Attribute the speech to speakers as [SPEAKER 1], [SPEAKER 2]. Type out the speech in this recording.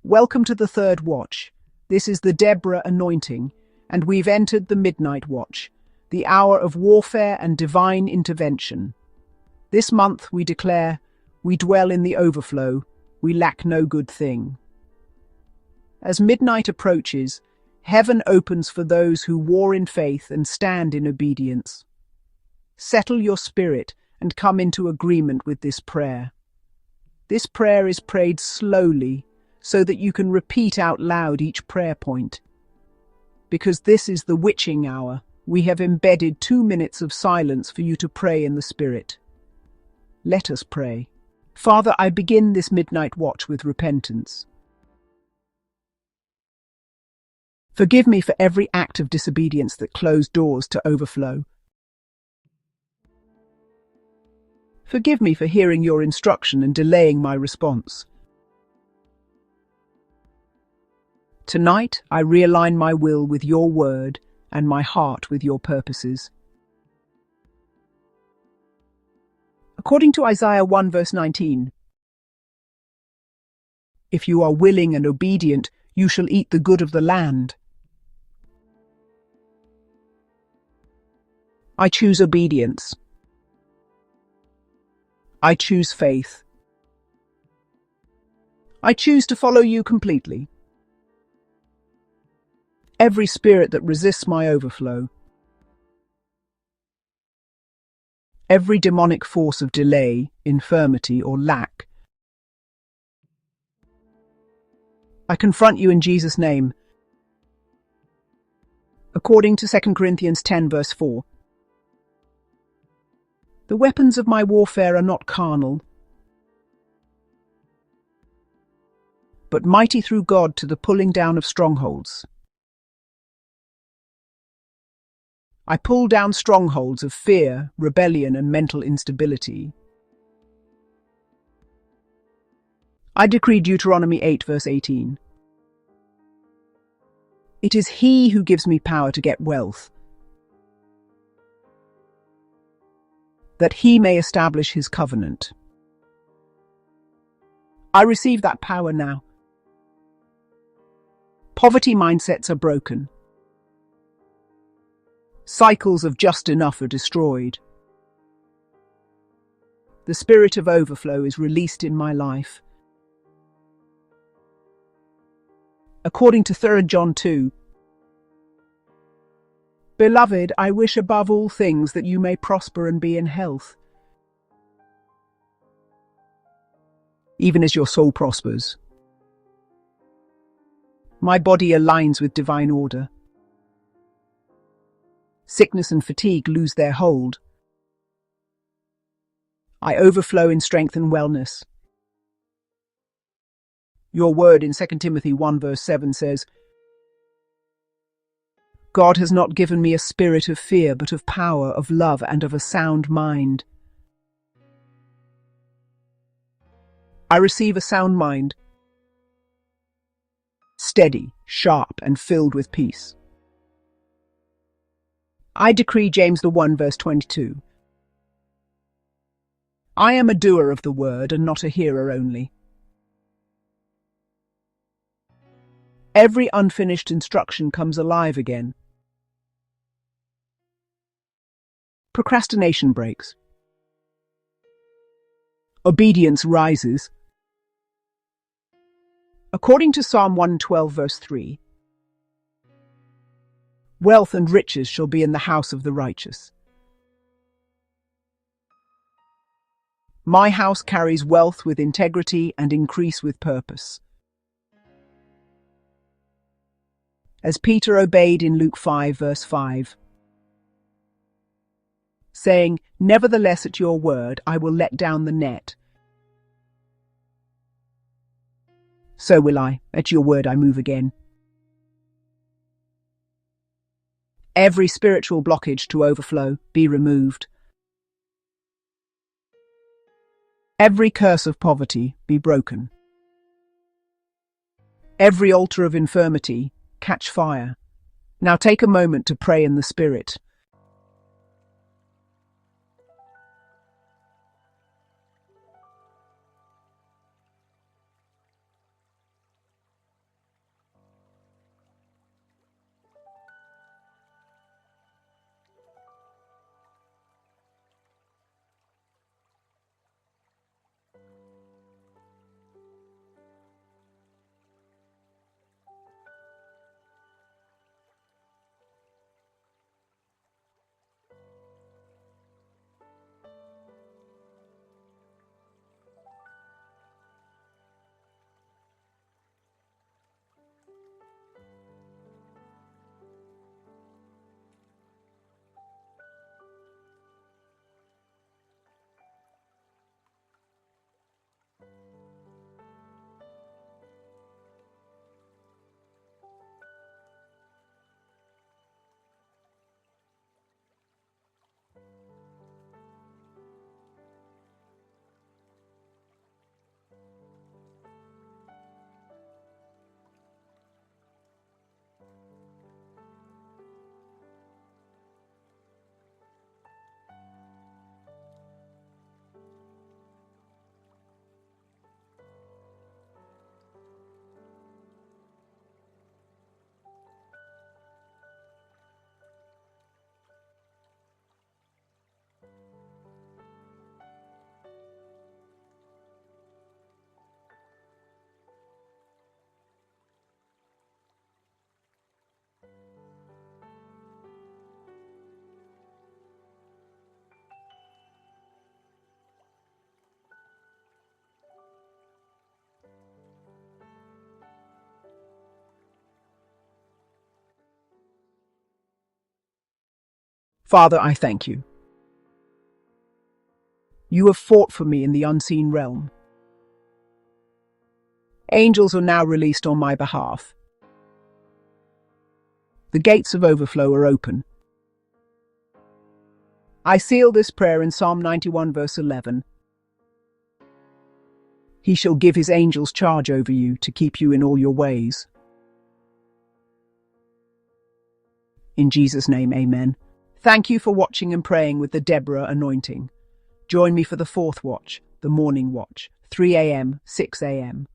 [SPEAKER 1] Welcome to the third watch. This is the Deborah anointing, and we've entered the midnight watch, the hour of warfare and divine intervention. This month we declare, we dwell in the overflow, we lack no good thing. As midnight approaches, heaven opens for those who war in faith and stand in obedience. Settle your spirit and come into agreement with this prayer. This prayer is prayed slowly, so that you can repeat out loud each prayer point. Because this is the witching hour, we have embedded 2 minutes of silence for you to pray in the Spirit. Let us pray. Father, I begin this midnight watch with repentance. Forgive me for every act of disobedience that closed doors to overflow. Forgive me for hearing your instruction and delaying my response. Tonight, I realign my will with your word and my heart with your purposes. According to Isaiah 1 verse 19, if you are willing and obedient, you shall eat the good of the land. I choose obedience. I choose faith. I choose to follow you completely. Every spirit that resists my overflow, every demonic force of delay, infirmity, or lack, I confront you in Jesus' name. According to 2 Corinthians 10 verse 4, the weapons of my warfare are not carnal, but mighty through God to the pulling down of strongholds. I pull down strongholds of fear, rebellion, and mental instability. I decree Deuteronomy 8 verse 18. It is He who gives me power to get wealth, that He may establish His covenant. I receive that power now. Poverty mindsets are broken. Cycles of just enough are destroyed. The spirit of overflow is released in my life. According to 3 John 2, Beloved, I wish above all things that you may prosper and be in health, even as your soul prospers. My body aligns with divine order. Sickness and fatigue lose their hold. I overflow in strength and wellness. Your word in 2 Timothy 1 verse 7 says, God has not given me a spirit of fear, but of power, of love, and of a sound mind. I receive a sound mind, steady, sharp, and filled with peace. I decree James 1 verse 22. I am a doer of the word and not a hearer only. Every unfinished instruction comes alive again. Procrastination breaks. Obedience rises. According to Psalm 112 verse 3, wealth and riches shall be in the house of the righteous. My house carries wealth with integrity and increase with purpose. As Peter obeyed in Luke 5 verse 5, saying, Nevertheless at your word I will let down the net. So will I, at your word I move again. Every spiritual blockage to overflow be removed. Every curse of poverty be broken. Every altar of infirmity catch fire. Now take a moment to pray in the Spirit. Father, I thank you. You have fought for me in the unseen realm. Angels are now released on my behalf. The gates of overflow are open. I seal this prayer in Psalm 91 verse 11. He shall give his angels charge over you to keep you in all your ways. In Jesus' name, amen. Thank you for watching and praying with the Deborah anointing. Join me for the fourth watch, the morning watch, 3 a.m., 6 a.m.